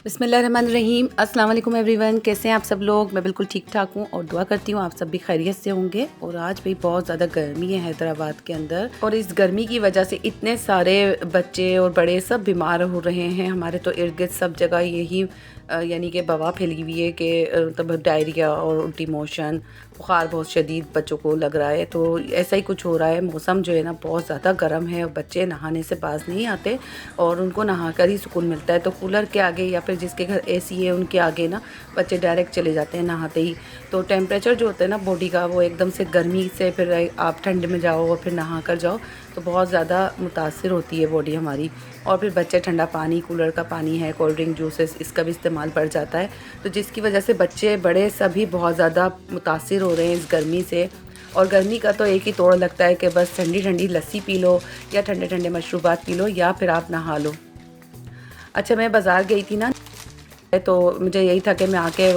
बिस्मिल्लाहिर्रहमानिर्रहीम। अस्सलाम वालेकुम एवरीवन, कैसे हैं आप सब लोग। मैं बिल्कुल ठीक ठाक हूँ और दुआ करती हूँ आप सब भी खैरियत से होंगे। और आज भी बहुत ज़्यादा गर्मी है हैदराबाद के अंदर, और इस गर्मी की वजह से इतने सारे बच्चे और बड़े सब बीमार हो रहे हैं। हमारे तो इर्द गिर्द सब जगह यही यानी कि वबा फैली हुई है कि मतलब डायरिया और उल्टी मोशन, बुखार बहुत शदीद बच्चों को लग रहा है। तो ऐसा ही कुछ हो रहा है। मौसम जो है ना बहुत ज़्यादा गर्म है और बच्चे नहाने से बाज नहीं आते और उनको नहा कर ही सुकून मिलता है। तो कूलर के आगे या फिर जिसके घर एसी है उनके आगे ना बच्चे डायरेक्ट चले जाते हैं नहाते ही। तो टेम्परेचर जो होता है ना बॉडी का, वो एकदम से गर्मी से फिर आप ठंड में जाओ और फिर नहा कर जाओ तो बहुत ज़्यादा मुतासिर होती है बॉडी हमारी। और फिर बच्चे ठंडा पानी, कूलर का पानी है, कोल्ड ड्रिंक, जूसेस, इसका भी इस्तेमाल बढ़ जाता है। तो जिसकी वजह से बच्चे बड़े सभी बहुत ज़्यादा मुतासिर हो रहे हैं इस गर्मी से। और गर्मी का तो एक ही तोड़ लगता है कि बस ठंडी ठंडी लस्सी पी लो या ठंडे ठंडे मशरूबात पी लो या फिर आप नहा लो। अच्छा, मैं बाज़ार गई थी ना, तो मुझे यही था कि मैं आके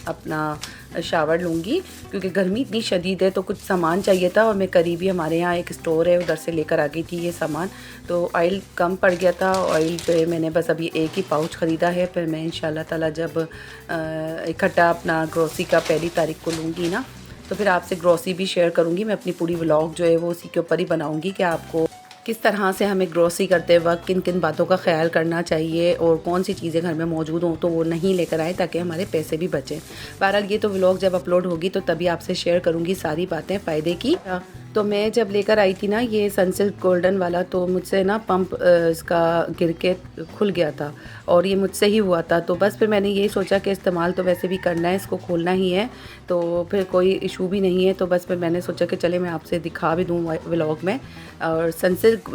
अपना शावर लूँगी क्योंकि गर्मी इतनी शदीद है। तो कुछ सामान चाहिए था और मैं करीबी हमारे यहाँ एक स्टोर है उधर से लेकर आ गई थी ये सामान। तो ऑयल कम पड़ गया था। ऑयल पे मैंने बस अभी एक ही पाउच ख़रीदा है। फिर मैं इंशाल्लाह ताला जब इकट्ठा अपना ग्रोसरी का पहली तारीख को लूँगी ना, तो फिर आपसे ग्रोसरी भी शेयर करूँगी। मैं अपनी पूरी व्लॉग जो है वो उसी के ऊपर ही बनाऊँगी कि आपको किस तरह से हमें ग्रोसरी करते वक्त किन किन बातों का ख्याल करना चाहिए और कौन सी चीज़ें घर में मौजूद हों तो वो नहीं लेकर आए ताकि हमारे पैसे भी बचें। बहरहाल ये तो व्लॉग जब अपलोड होगी तो तभी आपसे शेयर करूँगी सारी बातें फ़ायदे की। तो मैं जब लेकर आई थी ना ये सनसिल्क गोल्डन वाला, तो मुझसे ना पंप इसका गिर के खुल गया था और ये मुझसे ही हुआ था। तो बस फिर मैंने यही सोचा कि इस्तेमाल तो वैसे भी करना है, इसको खोलना ही है, तो फिर कोई इशू भी नहीं है। तो बस फिर मैंने सोचा कि चले मैं आपसे दिखा भी दूँ व्लॉग में। और सनसिल्क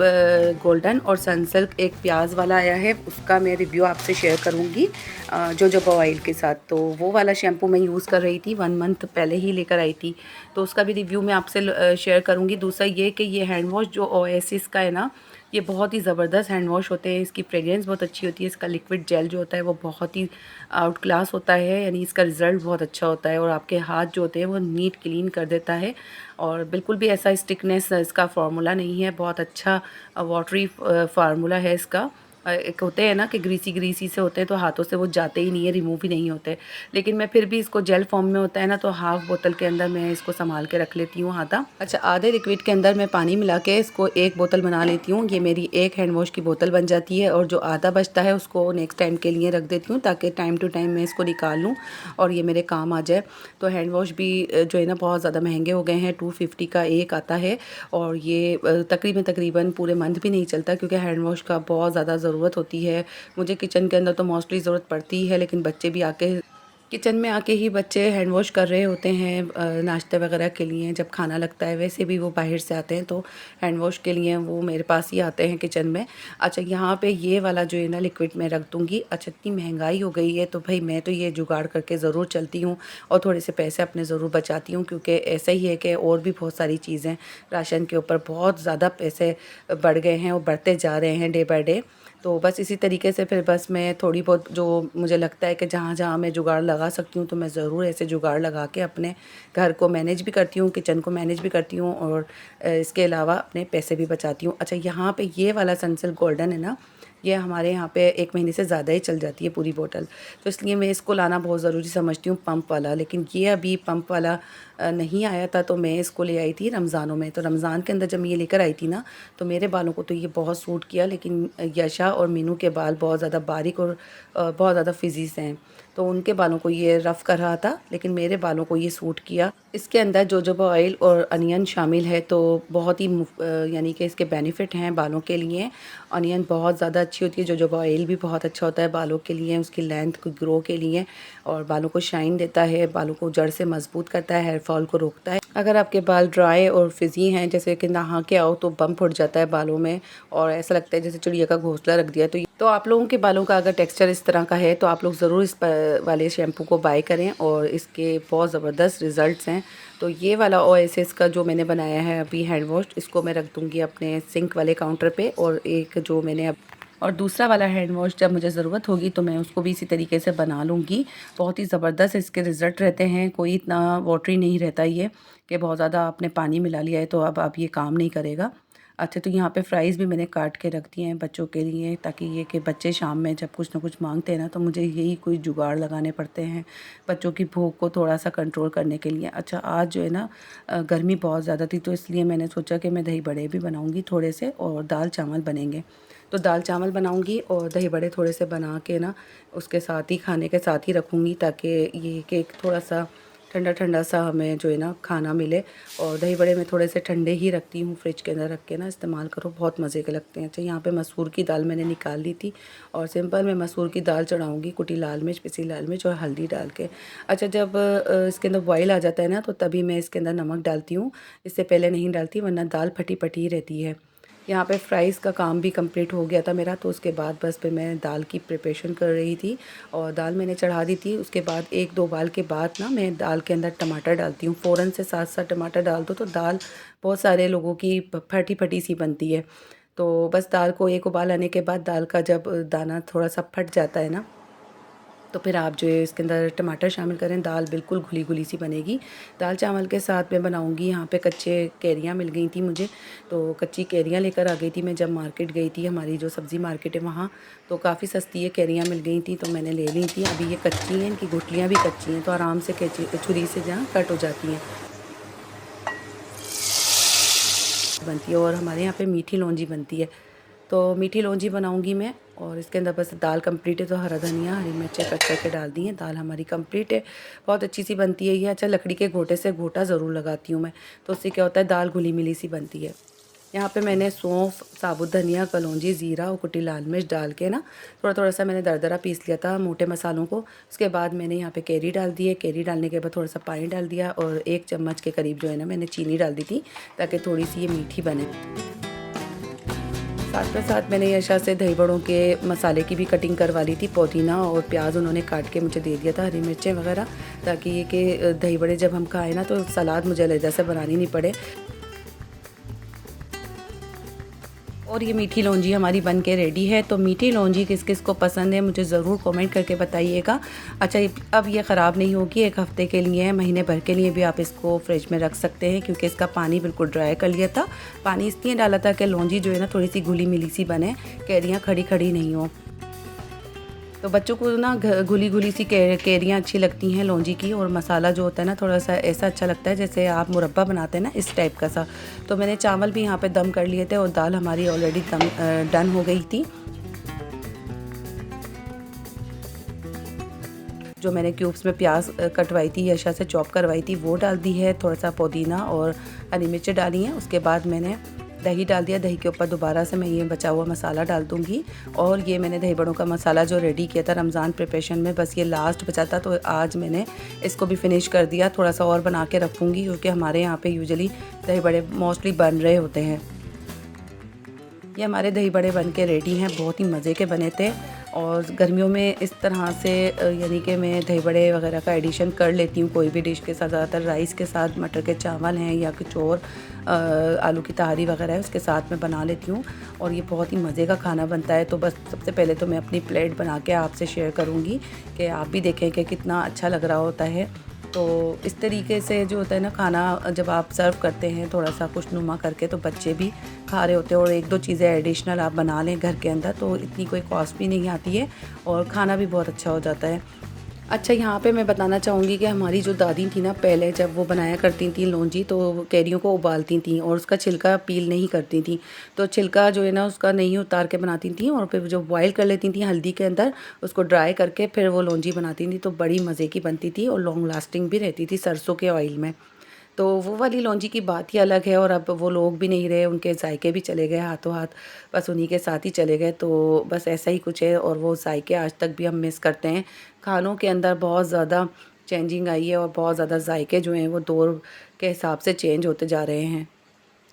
गोल्डन और सनसिल्क एक प्याज वाला आया है, उसका मैं रिव्यू आपसे शेयर करूँगी जोजोबा ऑयल के साथ। तो वो वाला शैम्पू मैं यूज़ कर रही थी, 1 मंथ पहले ही लेकर आई थी, तो उसका भी रिव्यू मैं आपसे शेयर करूँगी। दूसरा ये कि ये हैंड वॉश जो ओएसिस का है ना, ये बहुत ही ज़बरदस्त हैंड वॉश होते हैं। इसकी फ्रेग्रेंस बहुत अच्छी होती है। इसका लिक्विड जेल जो होता है वो बहुत ही आउट क्लास होता है, यानी इसका रिज़ल्ट बहुत अच्छा होता है और आपके हाथ जो होते हैं वो नीट क्लीन कर देता है। और बिल्कुल भी ऐसा स्टिकनेस इसका फार्मूला नहीं है, बहुत अच्छा वाटरी फार्मूला है इसका। एक होते हैं ना कि ग्रीसी ग्रीसी से होते हैं तो हाथों से वो जाते ही नहीं है, रिमूव ही नहीं होते। लेकिन मैं फिर भी इसको जेल फॉर्म में होता है ना, तो हाफ़ बोतल के अंदर मैं इसको संभाल के रख लेती हूँ आधा। अच्छा, आधे लिक्विड के अंदर मैं पानी मिला के इसको एक बोतल बना लेती हूँ। ये मेरी एक हैंड वॉश की बोतल बन जाती है और जो आधा बचता है उसको नेक्स्ट टाइम के लिए रख देती हूँ ताकि टाइम टू टाइम मैं इसको निकाल लूँ और ये मेरे काम आ जाए। तो हैंड वॉश भी जो है ना बहुत ज़्यादा महंगे हो गए हैं, 250 का एक आता है और ये तकरीबन पूरे मंथ भी नहीं चलता क्योंकि हैंड वॉश का बहुत ज़्यादा ज़रूरत होती है। मुझे किचन के अंदर तो मोस्टली ज़रूरत पड़ती ही है, लेकिन बच्चे भी आके किचन में आके ही बच्चे हैंड वॉश कर रहे होते हैं नाश्ते वगैरह के लिए। जब खाना लगता है वैसे भी वो बाहर से आते हैं तो हैंड वॉश के लिए वो मेरे पास ही आते हैं किचन में। अच्छा, यहाँ पे ये वाला जो है ना लिक्विड में रख दूँगी। अच्छा, इतनी महंगाई हो गई है तो भाई मैं तो ये जुगाड़ करके ज़रूर चलती हूँ और थोड़े से पैसे अपने ज़रूर बचाती हूँ क्योंकि ऐसा ही है कि और भी बहुत सारी चीज़ें राशन के ऊपर बहुत ज़्यादा पैसे बढ़ गए हैं और बढ़ते जा रहे हैं डे बाय डे। तो बस इसी तरीके से फिर बस मैं थोड़ी बहुत जो मुझे लगता है कि जहाँ जहाँ मैं जुगाड़ लगा सकती हूँ तो मैं ज़रूर ऐसे जुगाड़ लगा के अपने घर को मैनेज भी करती हूँ, किचन को मैनेज भी करती हूँ और इसके अलावा अपने पैसे भी बचाती हूँ। अच्छा, यहाँ पे ये वाला सनसिल्क गोल्डन है ना, ये हमारे यहाँ पे 1 महीने से ज़्यादा ही चल जाती है पूरी बोतल, तो इसलिए मैं इसको लाना बहुत ज़रूरी समझती हूँ पंप वाला। लेकिन ये अभी पंप वाला नहीं आया था तो मैं इसको ले आई थी रमज़ानों में। तो रमज़ान के अंदर जब मैं ये लेकर आई थी ना, तो मेरे बालों को तो ये बहुत सूट किया, लेकिन यशा और मीनू के बाल बहुत ज़्यादा बारीक और बहुत ज़्यादा फिज़ी से हैं, तो उनके बालों को ये रफ़ कर रहा था, लेकिन मेरे बालों को ये सूट किया। इसके अंदर जोजोबा ऑयल और अनियन शामिल है, तो बहुत ही यानी कि इसके बेनिफिट हैं बालों के लिए। अनियन बहुत ज़्यादा अच्छी होती है, जोजोबा ऑयल भी बहुत अच्छा होता है बालों के लिए, उसकी लेंथ को ग्रो के लिए और बालों को शाइन देता है, बालों को जड़ से मजबूत करता है, हेयर फॉल को रोकता है। अगर आपके बाल ड्राई और फिज़ी हैं, जैसे कि नहा के आओ तो बम्प उठ जाता है बालों में और ऐसा लगता है जैसे चिड़िया का घोंसला रख दिया, तो आप लोगों के बालों का अगर टेक्सचर इस तरह का है तो आप लोग ज़रूर इस वाले शैम्पू को बाय करें और इसके बहुत ज़बरदस्त रिज़ल्ट्स हैं। तो ये वाला ओएसिस का जो मैंने बनाया है अभी हैंड वॉश, इसको मैं रख दूँगी अपने सिंक वाले काउंटर पे, और एक जो मैंने अब और दूसरा वाला हैंड वॉश जब मुझे ज़रूरत होगी तो मैं उसको भी इसी तरीके से बना लूँगी। बहुत ही ज़बरदस्त इसके रिज़ल्ट रहते हैं, कोई इतना वाटरी नहीं रहता ये कि बहुत ज़्यादा आपने पानी मिला लिया है तो अब ये काम नहीं करेगा। अच्छा, तो यहाँ पे फ्राइज़ भी मैंने काट के रख दिए हैं बच्चों के लिए, ताकि ये कि बच्चे शाम में जब कुछ ना कुछ मांगते हैं ना, तो मुझे यही कोई जुगाड़ लगाने पड़ते हैं बच्चों की भूख को थोड़ा सा कंट्रोल करने के लिए। अच्छा, आज जो है ना गर्मी बहुत ज़्यादा थी, तो इसलिए मैंने सोचा कि मैं दही बड़े भी बनाऊँगी थोड़े से, और दाल चावल बनेंगे। तो दाल चावल बनाऊँगी और दही बड़े थोड़े से बना के ना उसके साथ ही, खाने के साथ ही रखूँगी, ताकि ये केक थोड़ा सा ठंडा ठंडा सा हमें जो है ना खाना मिले। और दही बड़े मैं थोड़े से ठंडे ही रखती हूँ, फ्रिज के अंदर रख के ना इस्तेमाल करो, बहुत मज़े के लगते हैं। अच्छा, यहाँ पे मसूर की दाल मैंने निकाल ली थी, और सिंपल मैं मसूर की दाल चढ़ाऊँगी, कुटी लाल मिर्च, पिसी लाल मिर्च और हल्दी डाल के। अच्छा, जब इसके अंदर बॉयल आ जाता है ना, तो तभी मैं इसके अंदर नमक डालती हूँ, इससे पहले नहीं डालती, वरना दाल फटी फटी ही रहती है। यहाँ पे फ्राइज़ का काम भी कंप्लीट हो गया था मेरा, तो उसके बाद बस फिर मैं दाल की प्रिपरेशन कर रही थी, और दाल मैंने चढ़ा दी थी। उसके बाद 1-2 बाल के बाद ना मैं दाल के अंदर टमाटर डालती हूँ, फ़ौरन से 7-7 टमाटर डाल दो तो दाल बहुत सारे लोगों की फटी-फटी सी बनती है। तो बस दाल को एक उबाल आने के बाद, दाल का जब दाना थोड़ा सा फट जाता है ना, तो फिर आप जो है इसके अंदर टमाटर शामिल करें, दाल बिल्कुल घुली-घुली सी बनेगी। दाल चावल के साथ मैं बनाऊँगी, यहाँ पे कच्चे कैरियाँ मिल गई थी मुझे, तो कच्ची कैरियाँ लेकर आ गई थी मैं जब मार्केट गई थी, हमारी जो सब्ज़ी मार्केट है वहाँ, तो काफ़ी सस्ती ये कैरियाँ मिल गई थी, तो मैंने ले ली थी। अभी ये कच्ची हैं, इनकी गुठलियाँ भी कच्ची हैं, तो आराम से कैंची छुरी से जहाँ कट हो जाती हैं, बनती है। और हमारे यहाँ पे मीठी लौंजी बनती है, तो मीठी लौंजी बनाऊंगी मैं। और इसके अंदर बस दाल कंप्लीट है, तो हरा धनिया, हरी मिर्चें कट करके डाल दी हैं, दाल हमारी कंप्लीट है, बहुत अच्छी सी बनती है ये। अच्छा, लकड़ी के घोटे से घोटा ज़रूर लगाती हूँ मैं, तो उससे क्या होता है, दाल घुली मिली सी बनती है। यहाँ पे मैंने सौंफ, साबुत धनिया, कलौंजी, ज़ीरा और कुटी लाल मिर्च डाल के ना थोड़ा थोड़ा सा मैंने दरदरा पीस लिया था मोटे मसालों को। उसके बाद मैंने यहाँ पे कैरी डाल दी है, कैरी डालने के बाद थोड़ा सा पानी डाल दिया, और 1 चम्मच के करीब जो है ना मैंने चीनी डाल दी थी, ताकि थोड़ी सी ये मीठी बने। साथ में साथ मैंने यशा से दही बड़ों के मसाले की भी कटिंग करवा ली थी। पुदीना और प्याज उन्होंने काट के मुझे दे दिया था, हरी मिर्चें वगैरह, ताकि ये कि दही बड़े जब हम खाएं ना, तो सलाद मुझे अलग से बनानी नहीं पड़े। और ये मीठी लौंजी हमारी बन के रेडी है। तो मीठी लौंजी किस किस को पसंद है मुझे ज़रूर कमेंट करके बताइएगा। अच्छा, अब ये ख़राब नहीं होगी, 1 हफ़्ते के लिए है, महीने भर के लिए भी आप इसको फ्रिज में रख सकते हैं, क्योंकि इसका पानी बिल्कुल ड्राई कर लिया था। पानी इसलिए डाला था कि लौंजी जो है ना थोड़ी सी घुली मिली सी बने, कैरियाँ खड़ी खड़ी नहीं हो। तो बच्चों को ना घुली घुली सी कैरियाँ अच्छी लगती हैं लौंजी की, और मसाला जो होता है ना थोड़ा सा ऐसा अच्छा लगता है जैसे आप मुरब्बा बनाते हैं ना, इस टाइप का सा। तो मैंने चावल भी यहाँ पे दम कर लिए थे, और दाल हमारी ऑलरेडी डन हो गई थी। जो मैंने क्यूब्स में प्याज कटवाई थी, यशा से चॉप करवाई थी, वो डाल दी है। थोड़ा सा पुदीना और हरी मिर्चें डाली हैं। उसके बाद मैंने दही डाल दिया, दही के ऊपर दोबारा से मैं ये बचा हुआ मसाला डाल दूँगी। और ये मैंने दही बड़ों का मसाला जो रेडी किया था रमज़ान प्रिपरेशन में, बस ये लास्ट बचा था, तो आज मैंने इसको भी फिनिश कर दिया। थोड़ा सा और बना के रखूँगी, क्योंकि हमारे यहाँ पे यूजुअली दही बड़े मोस्टली बन रहे होते हैं। ये हमारे दही बड़े बन के रेडी हैं, बहुत ही मज़े के बने थे। और गर्मियों में इस तरह से यानी कि मैं दही बड़े वगैरह का एडिशन कर लेती हूँ कोई भी डिश के साथ। ज़्यादातर राइस के साथ, मटर के चावल हैं या कुछ और आलू की तहारी वगैरह है, उसके साथ मैं बना लेती हूँ, और ये बहुत ही मज़े का खाना बनता है। तो बस सबसे पहले तो मैं अपनी प्लेट बना के आपसे शेयर करूँगी, कि आप भी देखें कि कितना अच्छा लग रहा होता है। तो इस तरीके से जो होता है ना खाना, जब आप सर्व करते हैं थोड़ा सा खुशनुमा करके, तो बच्चे भी खा रहे होते हैं, और 1-2 चीज़ें एडिशनल आप बना लें घर के अंदर, तो इतनी कोई कॉस्ट भी नहीं आती है, और खाना भी बहुत अच्छा हो जाता है। अच्छा, यहाँ पे मैं बताना चाहूँगी कि हमारी जो दादी थी ना, पहले जब वो बनाया करती थी लौंजी, तो कैरियों को उबालती थी और उसका छिलका पील नहीं करती थी। तो छिलका जो है ना उसका नहीं उतार के बनाती थी, और फिर जो बॉयल कर लेती थी हल्दी के अंदर, उसको ड्राई करके फिर वो लौंजी बनाती थी, तो बड़ी मज़े की बनती थी और लॉन्ग लास्टिंग भी रहती थी सरसों के ऑयल में। तो वो वाली लौंजी की बात ही अलग है, और अब वो लोग भी नहीं रहे, उनके जायके भी चले गए हाथों हाथ, बस उन्हीं के साथ ही चले गए। तो बस ऐसा ही कुछ है, और वो जायके आज तक भी हम मिस करते हैं। खानों के अंदर बहुत ज़्यादा चेंजिंग आई है, और बहुत ज़्यादा जायके जो हैं वो दौर के हिसाब से चेंज होते जा रहे हैं।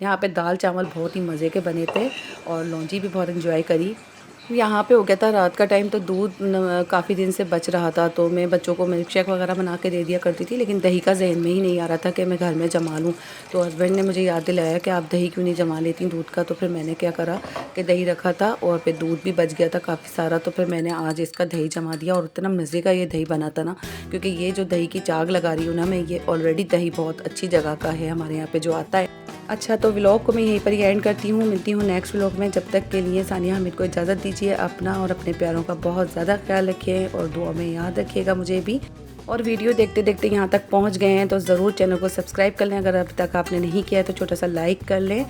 यहाँ पे दाल चावल बहुत ही मज़े के बने थे, और लौंजी भी बहुत एंजॉय करी। यहाँ पे हो गया था रात का टाइम, तो दूध काफ़ी दिन से बच रहा था, तो मैं बच्चों को मिल्क शेक वगैरह बना के दे दिया करती थी, लेकिन दही का जहन में ही नहीं आ रहा था कि मैं घर में जमा लूँ। तो हस्बैंड ने मुझे याद दिलाया कि आप दही क्यों नहीं जमा लेती दूध का। तो फिर मैंने क्या करा कि दही रखा था और फिर दूध भी बच गया था काफ़ी सारा, तो फिर मैंने आज इसका दही जमा दिया। और इतना मज़े का ये दही बना था ना, क्योंकि ये जो दही की चाग लगा रही हूँ ना मैं, ये ऑलरेडी दही बहुत अच्छी जगह का है हमारे यहाँ पर जो आता है। अच्छा, तो व्लॉग को मैं यहीं पर ही एंड करती हूँ। मिलती हूँ नेक्स्ट व्लॉग में। जब तक के लिए सानिया हामिद को इजाज़त दीजिए। अपना और अपने प्यारों का बहुत ज़्यादा ख्याल रखिए और दुआ में याद रखिएगा मुझे भी। और वीडियो देखते देखते यहाँ तक पहुँच गए हैं तो ज़रूर चैनल को सब्सक्राइब कर लें। अगर अभी तक आपने नहीं किया है तो छोटा सा लाइक कर लें।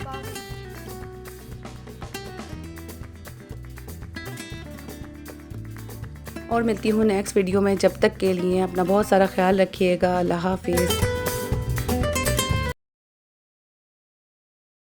और मिलती हूँ नेक्स्ट वीडियो में। जब तक के लिए अपना बहुत सारा ख्याल रखिएगा। अल्लाह हाफिज़।